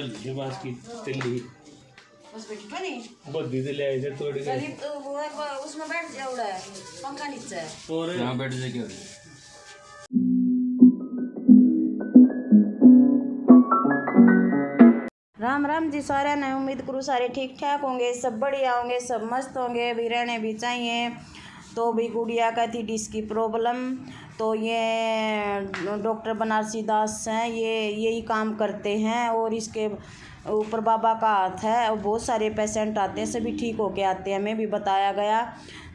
डाल दी बांस की तिल्ली बस बैठी तो नहीं बद्दी से ले आए थे तोड़ के गरीब तो वो है, उसमें बैठ जाए उड़ा है पंखा नीचे है और यहाँ बैठ जाए क्या राम राम जी सारे ने उम्मीद करूँ सारे ठीक ठाक होंगे, सब बढ़िया होंगे, सब मस्त होंगे, भी रहने भी चाहिए। तो भी गुड़िया का थी डिस्क की प्रॉब्लम, तो ये डॉक्टर बनारसी दास हैं, ये यही काम करते हैं और इसके ऊपर बाबा का हाथ है। और बहुत सारे पेशेंट आते हैं, सभी ठीक होके आते हैं। हमें भी बताया गया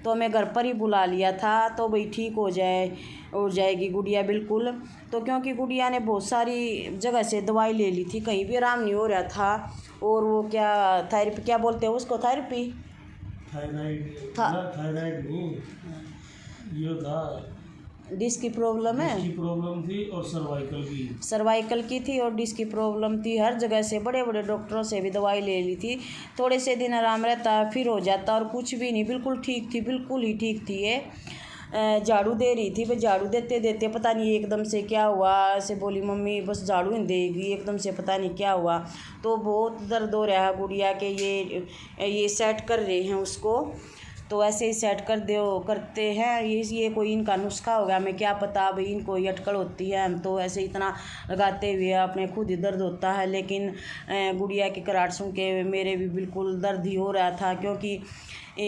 तो हमें घर पर ही बुला लिया था, तो भाई ठीक हो जाएगी गुड़िया बिल्कुल। तो क्योंकि गुड़िया ने बहुत सारी जगह से दवाई ले ली थी, कहीं भी आराम नहीं हो रहा था। और वो क्या थेरेपी क्या बोलते हैं उसको, थेरेपी थायराइड था, थायराइड नहीं ये था डिस्क की प्रॉब्लम है, डिस्क की प्रॉब्लम थी और सर्वाइकल की थी और डिस्क की प्रॉब्लम थी। हर जगह से बड़े बड़े डॉक्टरों से भी दवाई ले ली थी। थोड़े से दिन आराम रहता फिर हो जाता, और कुछ भी नहीं, बिल्कुल ठीक थी, बिल्कुल ही ठीक थी। ये झाड़ू दे रही थी, बस झाड़ू देते देते पता नहीं एकदम से क्या हुआ, ऐसे बोली मम्मी बस झाड़ू नहीं देगी, एकदम से पता नहीं क्या हुआ। तो बहुत दर्द हो रहा है गुड़िया के, ये सेट कर रहे हैं उसको, तो ऐसे ही सेट करते हैं। ये कोई इनका नुस्खा होगा, हमें क्या पता, भाई इनको ये अटकल होती है। हम तो ऐसे इतना लगाते हुए अपने खुद ही दर्द होता है, लेकिन गुड़िया की कराहट सुन के मेरे भी बिल्कुल दर्द ही हो रहा था। क्योंकि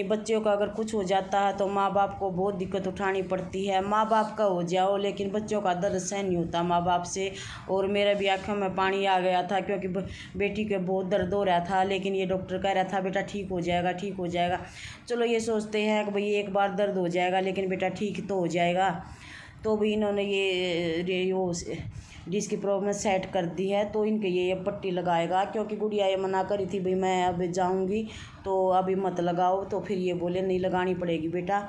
बच्चों का अगर कुछ हो जाता है तो माँ बाप को बहुत दिक्कत उठानी पड़ती है। माँ बाप का हो जाओ, लेकिन बच्चों का दर्द सहन नहीं होता माँ बाप से। और मेरा भी आँखों में पानी आ गया था, क्योंकि बेटी के बहुत दर्द हो रहा था, लेकिन ये डॉक्टर कह रहा था बेटा ठीक हो जाएगा, ठीक हो जाएगा। चलो ये सोचते हैं कि भाई एक बार दर्द हो जाएगा, लेकिन बेटा ठीक तो हो जाएगा। तो भी इन्होंने ये डिस्क की प्रॉब्लम सेट कर दी है, तो इनके ये पट्टी लगाएगा। क्योंकि गुड़िया ये मना करी थी भाई मैं अब जाऊंगी तो अभी मत लगाओ, तो फिर ये बोले नहीं लगानी पड़ेगी बेटा।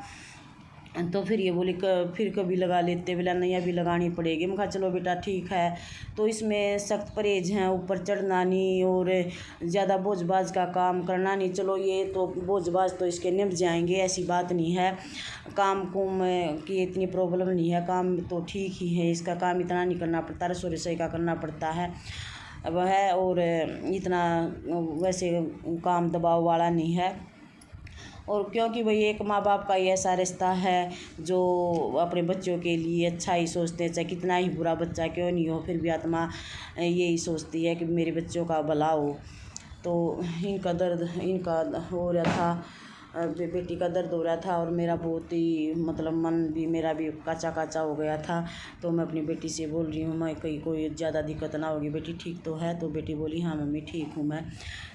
तो फिर ये बोली फिर कभी लगा लेते, बोला नहीं अभी लगानी पड़ेगी। मैं कहा चलो बेटा ठीक है। तो इसमें सख्त परहेज हैं, ऊपर चढ़ना नहीं और ज़्यादा बोझबाज का काम करना नहीं। चलो ये तो बोझबाज तो इसके निभ जाएंगे, ऐसी बात नहीं है। काम कुम की इतनी प्रॉब्लम नहीं है, काम तो ठीक ही है, इसका काम इतना नहीं करना पड़ता, रसोई का करना पड़ता है अब है। और इतना वैसे काम दबाव वाला नहीं है। और क्योंकि भाई एक माँ बाप का ही ऐसा रिश्ता है जो अपने बच्चों के लिए अच्छा ही सोचते हैं, चाहे कितना ही बुरा बच्चा क्यों नहीं हो, फिर भी आत्मा यही सोचती है कि मेरे बच्चों का भला हो। तो इनका दर्द इनका हो रहा था, बेटी का दर्द हो रहा था, और मेरा बहुत ही मतलब मन भी मेरा भी काचा काचा हो गया था। तो मैं अपनी बेटी से बोल रही हूँ मैं कहीं कोई ज़्यादा दिक्कत ना होगी, बेटी ठीक तो है। तो बेटी बोली हाँ मम्मी ठीक हूँ मैं।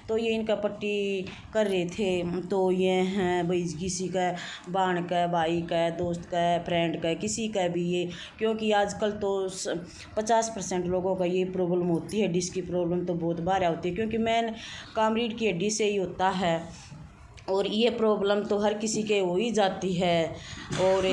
तो ये इनका पट्टी कर रहे थे। तो ये हैं भाई किसी का बाण का, भाई का, दोस्त का, फ्रेंड का, किसी का भी ये, क्योंकि आजकल तो 50% लोगों का ये प्रॉब्लम होती है। डिस्क की प्रॉब्लम तो बहुत बार होती है, क्योंकि मेन काम रीढ़ की हड्डी से ही होता है, और ये प्रॉब्लम तो हर किसी के हो ही जाती है। और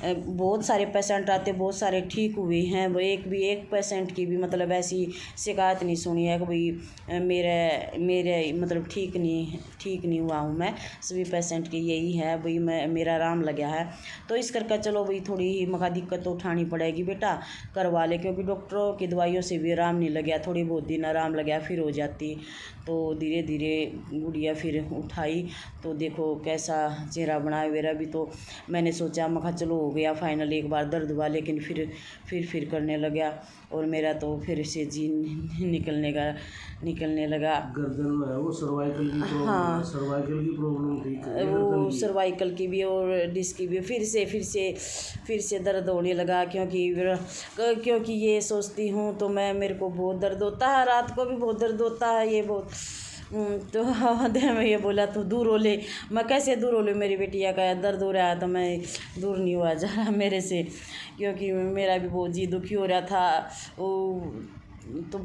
बहुत सारे पेशेंट आते, बहुत सारे ठीक हुए हैं। वो एक पेशेंट की भी मतलब ऐसी शिकायत नहीं सुनी है कि भाई मेरे मतलब ठीक नहीं हुआ हूँ मैं। सभी पेशेंट की यही है भाई मेरा आराम लगा है। तो इस करके चलो भाई थोड़ी ही मका दिक्कत तो उठानी पड़ेगी बेटा, करवा ले, क्योंकि डॉक्टरों की दवाइयों से भी आराम नहीं लगा, थोड़ी बहुत दिन आराम लगा फिर हो जाती। तो धीरे धीरे गुड़िया फिर उठाई, तो देखो कैसा चेहरा बनाया मेरा भी। तो मैंने सोचा मैं चलो हो गया फाइनल, एक बार दर्द हुआ, लेकिन फिर करने लगा, और मेरा तो फिर से जी निकलने लगा। गर्दन में है वो सर्वाइकल की प्रॉब्लम, हाँ सर्वाइकल की प्रॉब्लम थी, वो सर्वाइकल की भी और डिस्क की भी फिर से दर्द होने लगा। क्योंकि ये सोचती हूँ तो मेरे को बहुत दर्द होता है, रात को भी बहुत दर्द होता है, ये बहुत तो मैं ये बोला तो दूर हो ले। मैं कैसे दूर हो ले, मेरी बेटिया का दर्द हो रहा है तो मैं दूर नहीं हुआ जा रहा मेरे से, क्योंकि मेरा भी बहुत जी दुखी हो रहा था। तो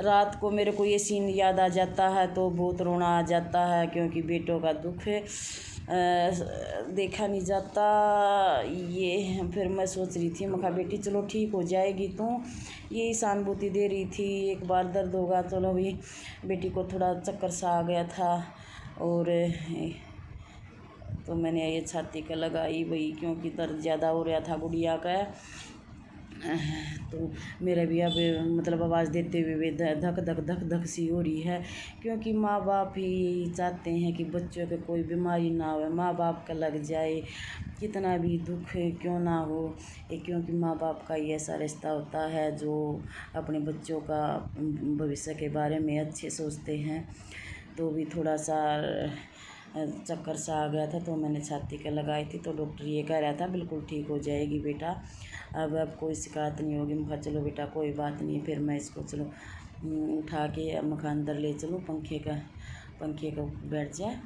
रात को मेरे को ये सीन याद आ जाता है तो बहुत रोना आ जाता है, क्योंकि बेटों का दुख देखा नहीं जाता। ये फिर मैं सोच रही थी मैं कहा बेटी चलो ठीक हो जाएगी, तो यही सहानुभूति दे रही थी। एक बार दर्द होगा, चलो भी बेटी को थोड़ा चक्कर सा आ गया था, और तो मैंने ये छाती का लगाई भाई, क्योंकि दर्द ज़्यादा हो रहा था गुड़िया का। तो मेरा भी अब मतलब आवाज़ देते हुए धक धक धक धक सी हो रही है, क्योंकि माँ बाप ही चाहते हैं कि बच्चों को कोई बीमारी ना हो, माँ बाप का लग जाए कितना भी दुख क्यों ना हो, क्योंकि माँ बाप का ही ऐसा रिश्ता होता है जो अपने बच्चों का भविष्य के बारे में अच्छे सोचते हैं। तो भी थोड़ा सा चक्कर सा आ गया था, तो मैंने छाती का लगाई थी, तो डॉक्टर ये कह रहा था बिल्कुल ठीक हो जाएगी बेटा, अब कोई शिकायत नहीं होगी। मैं कहा चलो बेटा कोई बात नहीं। फिर मैं इसको चलो उठा के अब मैं अंदर ले चलूँ, पंखे का बैठ जाए,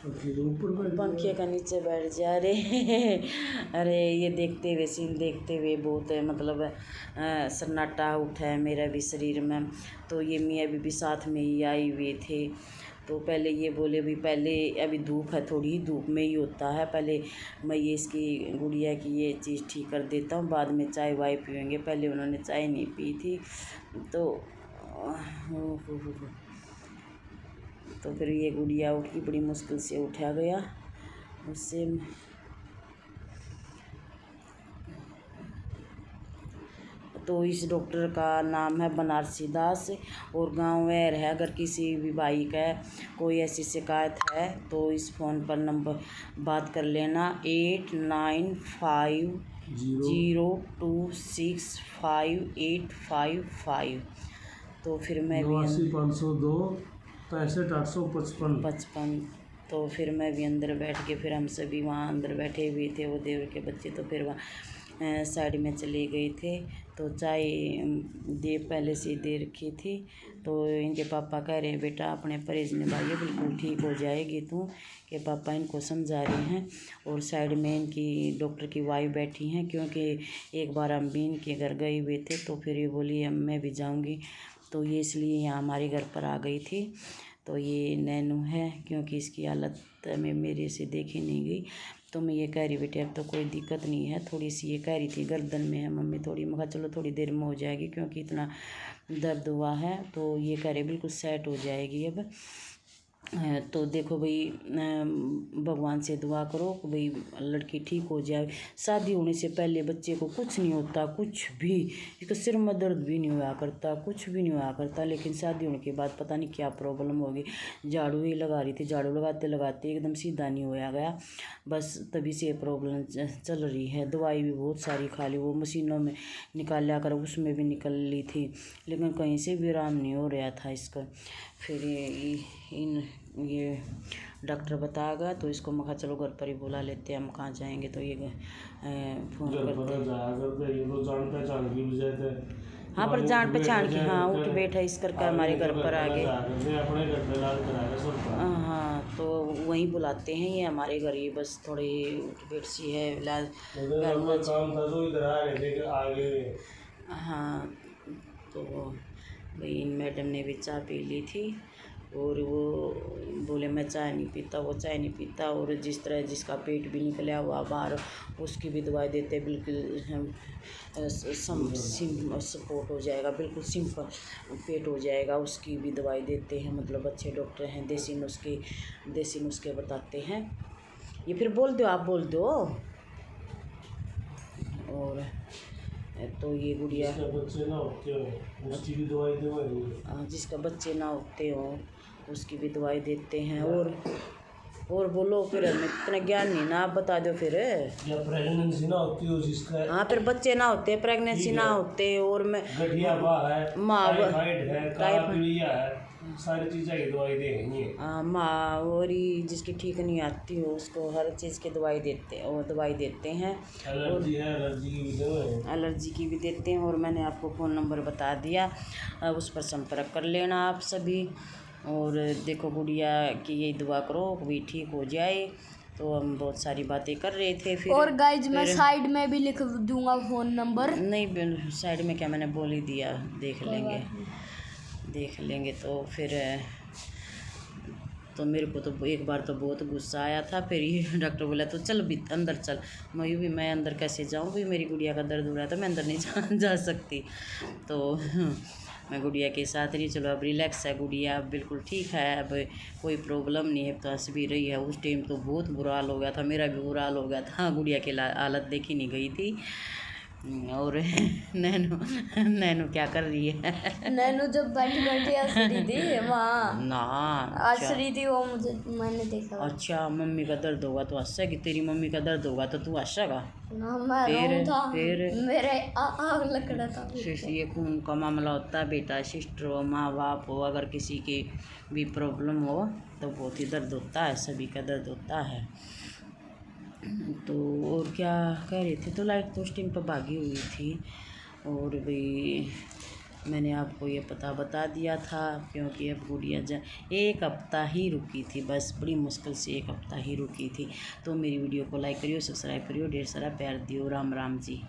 पंखे का नीचे बैठ जा। अरे ये देखते हुए सीन देखते हुए बहुत मतलब सन्नाटा उठा है मेरा भी शरीर में। तो ये मियाँ बीबी साथ में ही आए हुए थे। तो पहले ये बोले भी पहले अभी धूप है, थोड़ी धूप में ही होता है, पहले मैं ये इसकी गुड़िया की ये चीज़ ठीक कर देता हूँ, बाद में चाय वाय पियेंगे। पहले उन्होंने चाय नहीं पी थी। तो फिर ये गुड़िया उठी, बड़ी मुश्किल से उठा गया उससे। तो इस डॉक्टर का नाम है बनारसी दास और गांव वैर है। अगर किसी भी भाई का कोई ऐसी शिकायत है तो इस फ़ोन पर नंबर बात कर लेना 8950265855। तो फिर मैं भी 89,502 तो फिर मैं भी अंदर बैठ के, फिर हम सभी वहाँ अंदर बैठे हुए थे, वो देवर के बच्चे तो फिर वहाँ साइड में चले गए थे। तो चाय दे पहले से दे रखी थी। तो इनके पापा कह रहे हैं बेटा अपने परहेज निभाइए, बिल्कुल ठीक हो जाएगी तू, के पापा इनको समझा रहे हैं। और साइड में इनकी डॉक्टर की वाइफ बैठी हैं, क्योंकि एक बार हम भी इनके घर गए हुए थे, तो फिर ये बोली मैं भी जाऊँगी, तो ये इसलिए यहाँ हमारे घर पर आ गई थी। तो ये नैनू है, क्योंकि इसकी हालत में मेरे से देखी नहीं गई। तो मैं ये कह रही बेटे अब तो कोई दिक्कत नहीं है, थोड़ी सी ये कह रही थी गर्दन में है मम्मी थोड़ी, मैं कहा चलो थोड़ी देर में हो जाएगी, क्योंकि इतना दर्द हुआ है। तो ये कह रहे बिल्कुल सेट हो जाएगी अब। तो देखो भाई भगवान से दुआ करो कि भाई लड़की ठीक हो जाए। शादी होने से पहले बच्चे को कुछ नहीं होता, कुछ भी, इसका सिर में दर्द भी नहीं हुआ करता, कुछ भी नहीं हुआ करता, लेकिन शादी होने के बाद पता नहीं क्या प्रॉब्लम होगी। झाड़ू ही लगा रही थी, झाड़ू लगाते लगाते एकदम सीधा नहीं होया गया, बस तभी से प्रॉब्लम चल रही है। दवाई भी बहुत सारी खा ली, वो मशीनों में निकाल लिया कर उसमें भी निकल ली थी, लेकिन कहीं से भी आराम नहीं हो रहा था इसका। फिर ये डॉक्टर बताया गया, तो इसको मैं कहा चलो घर पर ही बुला लेते हैं, हम कहाँ जाएंगे। तो ये फ़ोन करते हाँ पर जान पहचान की, हाँ उठ बैठा इस करके हमारे घर पर आ गए। हाँ तो वहीं बुलाते हैं, ये हमारे घर ही बस थोड़ी उठ बैठ सी है इलाज। हाँ तो भाई मैडम ने भी चाय पी ली थी, और वो बोले मैं चाय नहीं पीता, वो चाय नहीं पीता। और जिस तरह जिसका पेट भी निकला हुआ बाहर, उसकी भी दवाई देते, बिल्कुल सपोर्ट हो जाएगा, बिल्कुल सिंपल पेट हो जाएगा, उसकी भी दवाई देते हैं। मतलब अच्छे डॉक्टर हैं, देसी नुस्खे बताते हैं। ये फिर बोल दो, आप बोल दो। और तो ये गुड़िया जिसका बच्चे ना होते हो उसकी भी दवाई देते हैं। और बोलो फिर, हमें इतना ज्ञान नहीं ना, आप बता दो फिर। या प्रेगनेंसी ना होती हो जिसका, हाँ फिर बच्चे ना होते, प्रेगनेंसी ना होते, और मैं सारी चीज़ें की दवाई देंगे। माँ और जिसकी ठीक नहीं आती हो उसको हर चीज़ की दवाई देते हैं। एलर्जी की भी देते हैं। और मैंने आपको फ़ोन नंबर बता दिया, अब उस पर संपर्क कर लेना आप सभी। और देखो गुड़िया की यही दुआ करो भी ठीक हो जाए। तो हम बहुत सारी बातें कर रहे थे। फिर और गाइज मैं साइड में भी लिख दूंगा फ़ोन नंबर। नहीं साइड में क्या, मैंने बोल ही दिया, देख लेंगे। तो फिर तो मेरे को तो एक बार तो बहुत गुस्सा आया था। फिर ये डॉक्टर बोला तो चल भी अंदर चल। मैं अंदर कैसे जाऊँ भाई, मेरी गुड़िया का दर्द हो रहा था, मैं अंदर नहीं जा सकती। तो मैं गुड़िया के साथ नहीं, चलो अब रिलैक्स है गुड़िया, अब बिल्कुल ठीक है, अब कोई प्रॉब्लम नहीं है, तो हंस भी रही है। उस टाइम तो बहुत बुरा हाल हो गया था, मेरा भी बुरा हाल हो गया था, गुड़िया की हालत देखी नहीं गई थी। और नैनो नैनो क्या कर रही है? नैनू जब बैठी बैठी हंस रही थी वहाँ ना हंस अच्छा रही थी वो, मुझे मैंने देखा। अच्छा, मम्मी का दर्द होगा तो हंसेगी, तेरी मम्मी का दर्द होगा तो तू हंसेगा? ना मैं फिर- रो था, फिर- मेरे आग लग रहा था। ये खून का मामला होता है बेटा, सिस्टर हो, माँ बाप हो, अगर किसी की भी प्रॉब्लम हो तो बहुत ही दर्द होता है, सभी का दर्द होता है। तो और क्या कह रही थी? तो लाइट तो उस टाइम पर भागी हुई थी, और भी मैंने आपको ये पता बता दिया था, क्योंकि अब गुड़िया एक हफ़्ता ही रुकी थी, बस बड़ी मुश्किल से एक हफ़्ता ही रुकी थी। तो मेरी वीडियो को लाइक करियो, सब्सक्राइब करियो, ढेर सारा प्यार दियो। राम राम जी।